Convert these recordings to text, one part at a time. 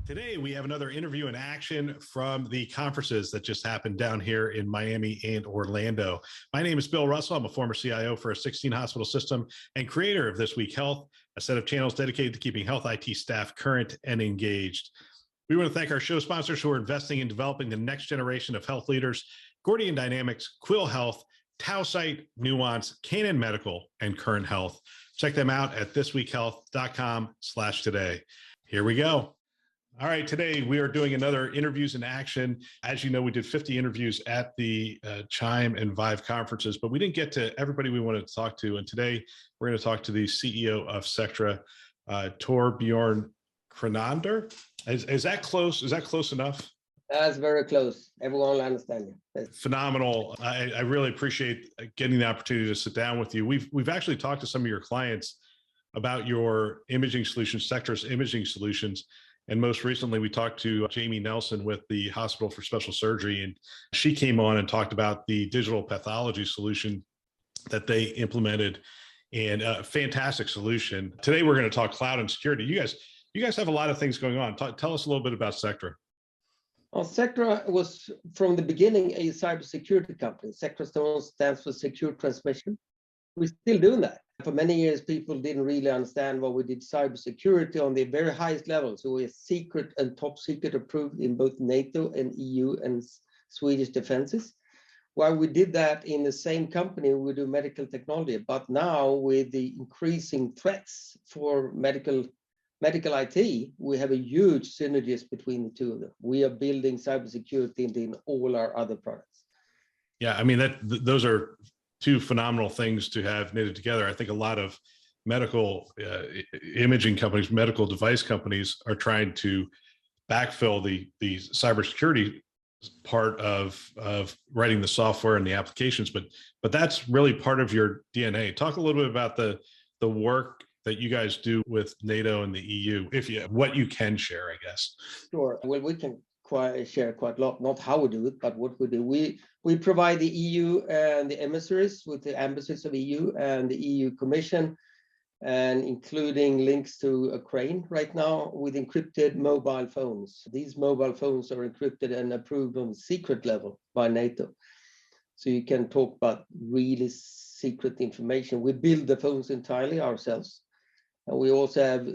Today, we have another interview in action from the conferences that just happened down here in Miami and Orlando. My name is Bill Russell. I'm a former CIO for a 16-hospital system and creator of This Week Health, a set of channels dedicated to keeping health IT staff current and engaged. We want to thank our show sponsors who are investing in developing the next generation of health leaders: Gordian Dynamics, Quill Health, Tausight, Nuance, Canon Medical, and Current Health. Check them out at thisweekhealth.com/today. Here we go. All right, today we are doing another Interviews in Action. As you know, we did 50 interviews at the Chime and Vive conferences, but we didn't get to everybody we wanted to talk to. And today we're going to talk to the CEO of Sectra, Torbjo Kronander. Is that close? Is that close enough? That's very close. Everyone will understand you. Phenomenal. I really appreciate getting the opportunity to sit down with you. We've actually talked to some of your clients about your imaging solutions, Sectra's imaging solutions. And most recently, we talked to Jamie Nelson with the Hospital for Special Surgery, and she came on and talked about the digital pathology solution that they implemented, and a fantastic solution. Today, we're going to talk cloud and security. You guys have a lot of things going on. Tell us a little bit about Sectra. Well, Sectra was from the beginning a cybersecurity company. Sectra stands for Secure Transmission. We're still doing that. For many years, people didn't really understand what we did cybersecurity on the very highest level. So we're secret and top secret approved in both NATO and EU and Swedish defenses. While we did that in the same company, we do medical technology. But now with the increasing threats for medical IT, we have a huge synergies between the two of them. We are building cybersecurity in all our other products. Yeah, I mean, those are two phenomenal things to have knitted together. I think a lot of medical imaging companies, medical device companies are trying to backfill the cybersecurity part of writing the software and the applications, but that's really part of your DNA. Talk a little bit about the work that you guys do with NATO and the EU, what you can share, I guess. Sure. Well, we can share quite a lot, not how we do it, but what we do. We provide the EU and the emissaries with the embassies of EU and the EU Commission, and including links to Ukraine right now with encrypted mobile phones. These mobile phones are encrypted and approved on the secret level by NATO. So you can talk about really secret information. We build the phones entirely ourselves. And we also have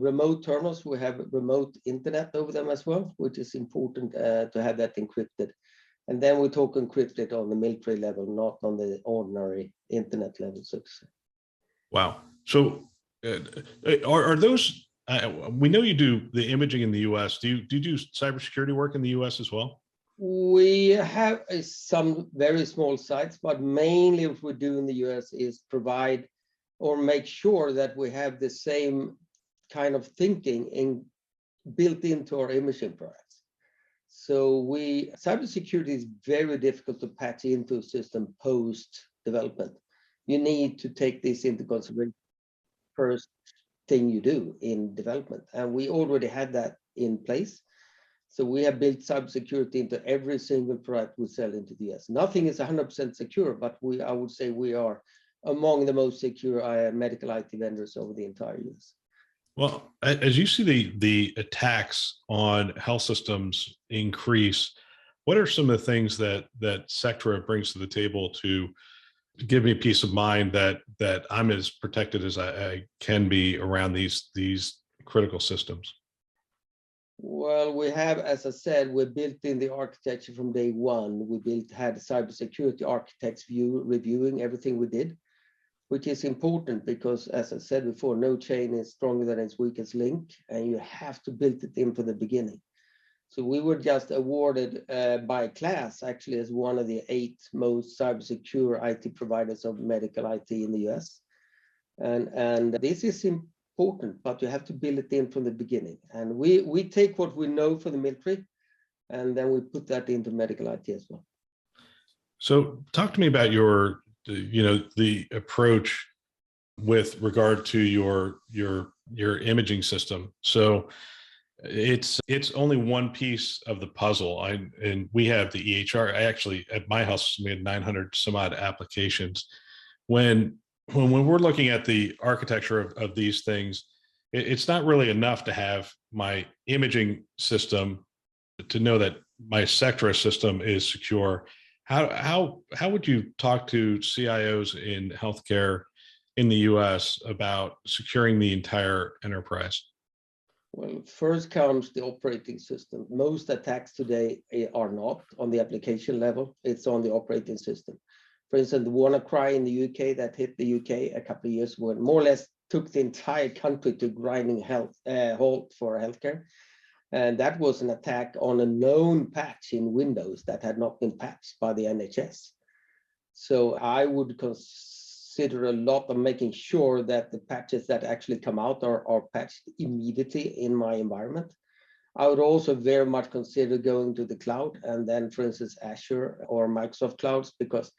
remote terminals. We have remote internet over them as well, which is important to have that encrypted. And then we talk encrypted on the military level, not on the ordinary internet level, so to say. Wow. So are those, we know you do the imaging in the US. Do you do cybersecurity work in the US as well? We have some very small sites, but mainly what we do in the US is provide or make sure that we have the same kind of thinking built into our imaging products. So cybersecurity is very difficult to patch into a system post-development. You need to take this into consideration first thing you do in development. And we already had that in place. So we have built cybersecurity into every single product we sell into the US. Nothing is 100% secure, but I would say we are among the most secure medical IT vendors over the entire US. Well, as you see the attacks on health systems increase, what are some of the things that Sectra brings to the table to give me peace of mind that I'm as protected as I can be around these critical systems? Well, we have, as I said, we built in the architecture from day one. Had cybersecurity architects reviewing everything we did, which is important because, as I said before, no chain is stronger than its weakest link, and you have to build it in from the beginning. So we were just awarded by KLAS, actually, as one of the 8 most cybersecure IT providers of medical IT in the US. And this is important, but you have to build it in from the beginning. And we take what we know for the military, and then we put that into medical IT as well. So talk to me about the approach with regard to your imaging system. So it's only one piece of the puzzle. And we have the EHR. Actually, at my house, we had 900 some odd applications. When we're looking at the architecture of these things, it's not really enough to have my imaging system to know that my Sectra system is secure. How would you talk to CIOs in healthcare in the US about securing the entire enterprise? Well, first comes the operating system. Most attacks today are not on the application level, it's on the operating system. For instance, the WannaCry in the UK that hit the UK a couple of years ago, more or less took the entire country to grinding halt for healthcare. And that was an attack on a known patch in Windows that had not been patched by the NHS. So I would consider a lot of making sure that the patches that actually come out are patched immediately in my environment. I would also very much consider going to the cloud, and then, for instance, Azure or Microsoft clouds, because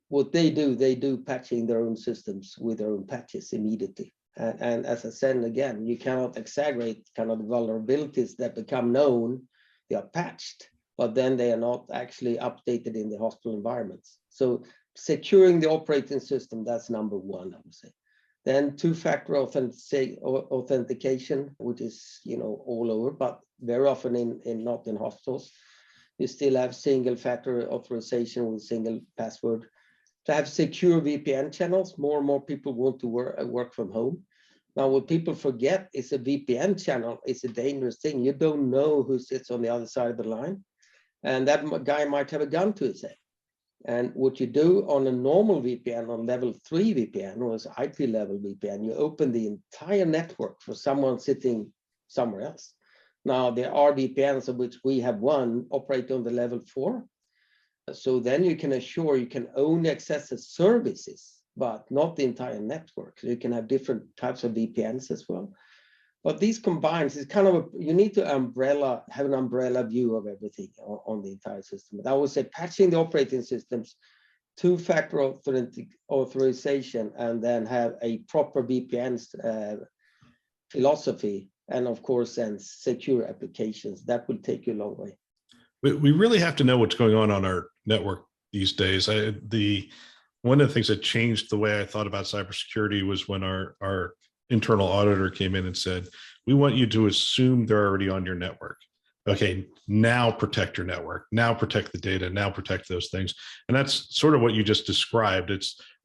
what they do patching their own systems with their own patches immediately. And as I said again, you cannot exaggerate kind of the vulnerabilities that become known. They are patched, but then they are not actually updated in the hospital environments. So securing the operating system, that's number one, I would say. Then two-factor authentication, which is all over, but very often not in hospitals. You still have single-factor authorization with single password. To have secure VPN channels, more and more people want to work from home. Now, what people forget is a VPN channel is a dangerous thing. You don't know who sits on the other side of the line, and that guy might have a gun to his head. And what you do on a normal VPN, on level 3 VPN, or as IP level VPN, you open the entire network for someone sitting somewhere else. Now, there are VPNs of which we have one operate on the level 4. So then you can assure you can only access the services, but not the entire network. So you can have different types of VPNs as well. But these combines is kind of you need to have an umbrella view of everything on the entire system. But I would say patching the operating systems, two-factor authorization, and then have a proper VPN philosophy, and of course then secure applications. That will take you a long way. We really have to know what's going on our network these days. One of the things that changed the way I thought about cybersecurity was when our internal auditor came in and said, we want you to assume they're already on your network. Okay, now protect your network, now protect the data, now protect those things. And that's sort of what you just described.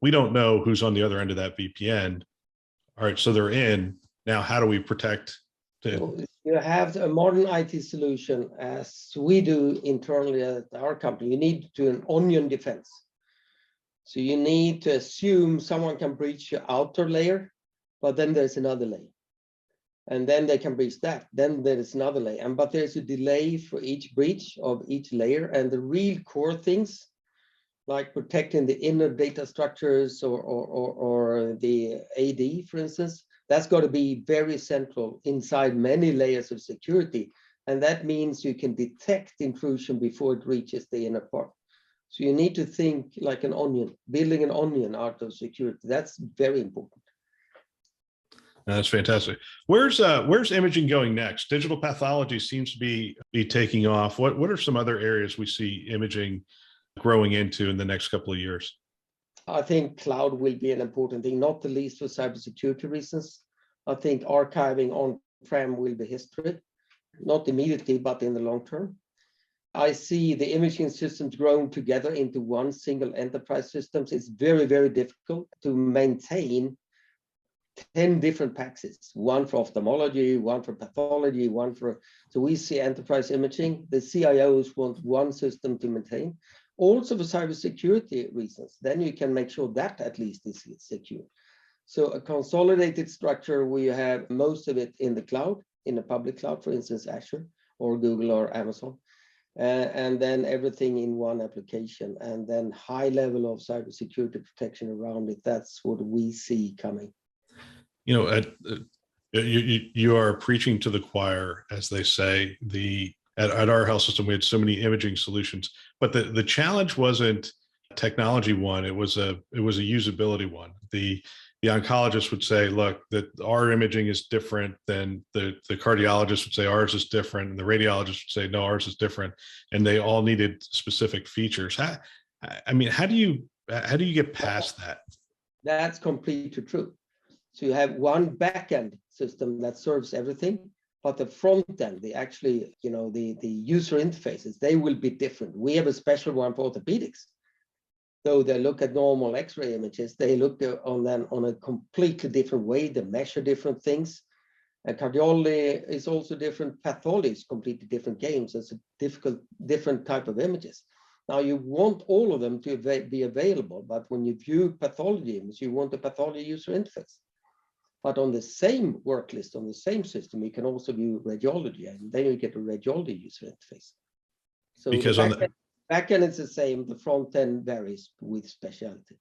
We don't know who's on the other end of that VPN. All right, so they're in. Now, how do we protect? You have a modern IT solution, as we do internally at our company. You need to do an onion defense. So you need to assume someone can breach your outer layer, but then there's another layer. And then they can breach that. Then there is another layer. But there's a delay for each breach of each layer. And the real core things, like protecting the inner data structures or the AD, for instance, that's got to be very central inside many layers of security. And that means you can detect intrusion before it reaches the inner part. So you need to think like an onion, building an onion out of security. That's very important. That's fantastic. Where's imaging going next? Digital pathology seems to be taking off. What are some other areas we see imaging growing into in the next couple of years? I think cloud will be an important thing, not the least for cybersecurity reasons. I think archiving on-prem will be history, not immediately, but in the long term. I see the imaging systems growing together into one single enterprise systems. It's very, very difficult to maintain 10 different PACSs, one for ophthalmology, one for pathology, so we see enterprise imaging. The CIOs want one system to maintain. Also for cybersecurity reasons, then you can make sure that at least is secure. So a consolidated structure where you have most of it in the cloud, in a public cloud, for instance, Azure or Google or Amazon, and then everything in one application, and then high level of cybersecurity protection around it. That's what we see coming. You are preaching to the choir, as they say. At our health system, we had so many imaging solutions, but the challenge wasn't technology one; it was a usability one. The oncologist would say, "Look, that our imaging is different than the cardiologist would say ours is different, and the radiologist would say no, ours is different," and they all needed specific features. How do you get past that? That's completely true. So you have one backend system that serves everything, but the front end, the actually, the user interfaces, they will be different. We have a special one for orthopedics. Though they look at normal X-ray images, they look on them on a completely different way. They measure different things. And cardiology is also different. Pathology is completely different games. It's a different type of images. Now you want all of them to be available, but when you view pathology images, you want the pathology user interface. But on the same work list, on the same system, you can also view radiology, and then you get a radiology user interface. So because the backend is the same, the front end varies with specialty.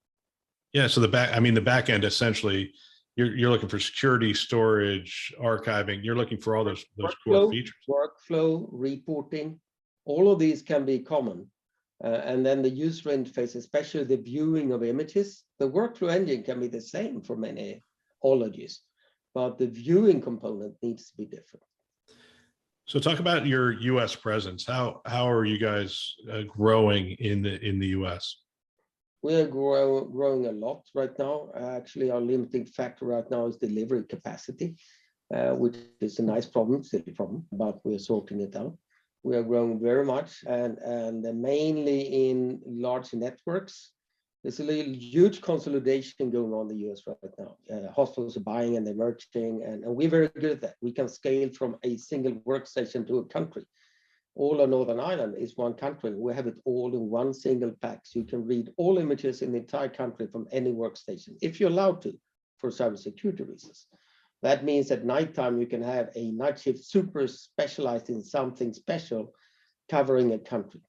Yeah, so the back end essentially, you're looking for security, storage, archiving. You're looking for all those core features. Workflow, reporting, all of these can be common. And then the user interface, especially the viewing of images, the workflow engine can be the same for many ologies, but the viewing component needs to be different. So talk about your U.S. presence. How are you guys growing in the U.S.? We are growing a lot right now. Actually, our limiting factor right now is delivery capacity, which is a nice problem, silly problem, but we're sorting it out. We are growing very much, and mainly in large networks. There's a huge consolidation going on in the US right now. Hospitals are buying and they're merging, and we're very good at that. We can scale from a single workstation to a country. All of Northern Ireland is one country. We have it all in one single pack. So you can read all images in the entire country from any workstation, if you're allowed to, for cybersecurity reasons. That means at nighttime, you can have a night shift super specialized in something special covering a country.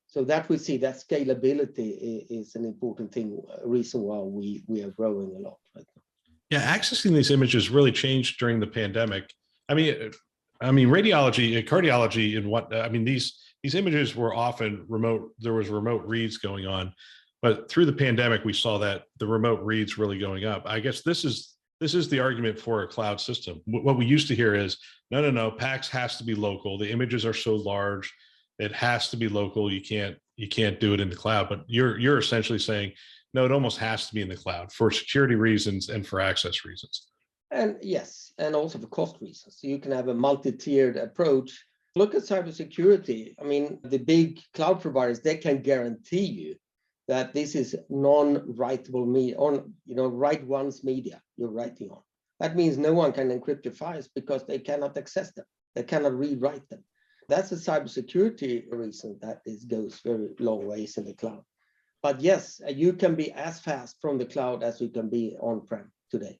So that we see that scalability is an important thing, a reason why we are growing a lot right now. Yeah, accessing these images really changed during the pandemic. I mean, radiology, cardiology, and these images were often remote. There was remote reads going on, but through the pandemic, we saw that the remote reads really going up. I guess this is the argument for a cloud system. What we used to hear is, no, PACS has to be local. The images are so large, it has to be local. You can't do it in the cloud. But you're essentially saying, no, it almost has to be in the cloud for security reasons and for access reasons. And yes, and also for cost reasons. So you can have a multi-tiered approach. Look at cybersecurity. I mean, the big cloud providers, they can guarantee you that this is non-writable media, write once media you're writing on. That means no one can encrypt your files because they cannot access them. They cannot rewrite them. That's a cybersecurity reason that this goes very long ways in the cloud. But yes, you can be as fast from the cloud as you can be on-prem today.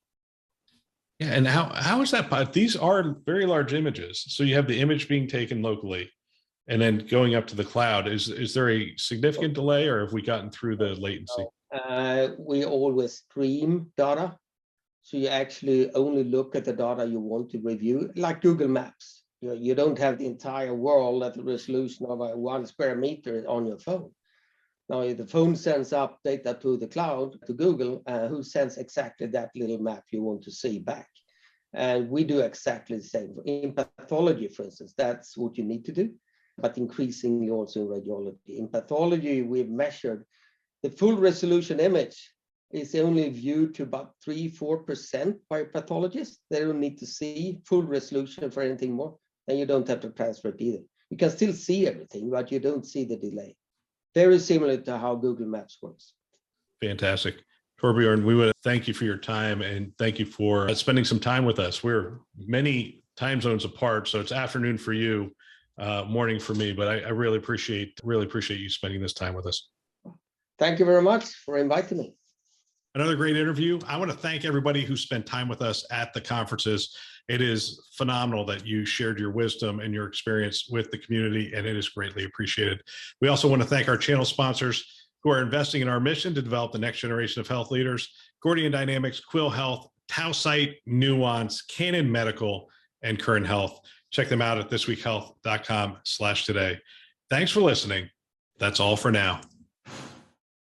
Yeah, and how is that? These are very large images. So you have the image being taken locally and then going up to the cloud. Is there a significant delay, or have we gotten through the latency? We always stream data. So you actually only look at the data you want to review, like Google Maps. You don't have the entire world at the resolution of 1 square meter on your phone. Now, if the phone sends up data to the cloud, to Google, who sends exactly that little map you want to see back. And we do exactly the same. In pathology, for instance, that's what you need to do, but increasingly also in radiology. In pathology, we've measured the full resolution image is only viewed to about 3-4% by pathologists. They don't need to see full resolution for anything more, and you don't have to transfer it either. You can still see everything, but you don't see the delay. Very similar to how Google Maps works. Fantastic. Torbjorn, we would thank you for your time and thank you for spending some time with us. We're many time zones apart, so it's afternoon for you, morning for me, but I really appreciate you spending this time with us. Thank you very much for inviting me. Another great interview. I want to thank everybody who spent time with us at the conferences. It is phenomenal that you shared your wisdom and your experience with the community, and it is greatly appreciated. We also want to thank our channel sponsors who are investing in our mission to develop the next generation of health leaders: Gordian Dynamics, Quill Health, Tausight, Nuance, Canon Medical, and Current Health. Check them out at thisweekhealth.com/today. Thanks for listening. That's all for now.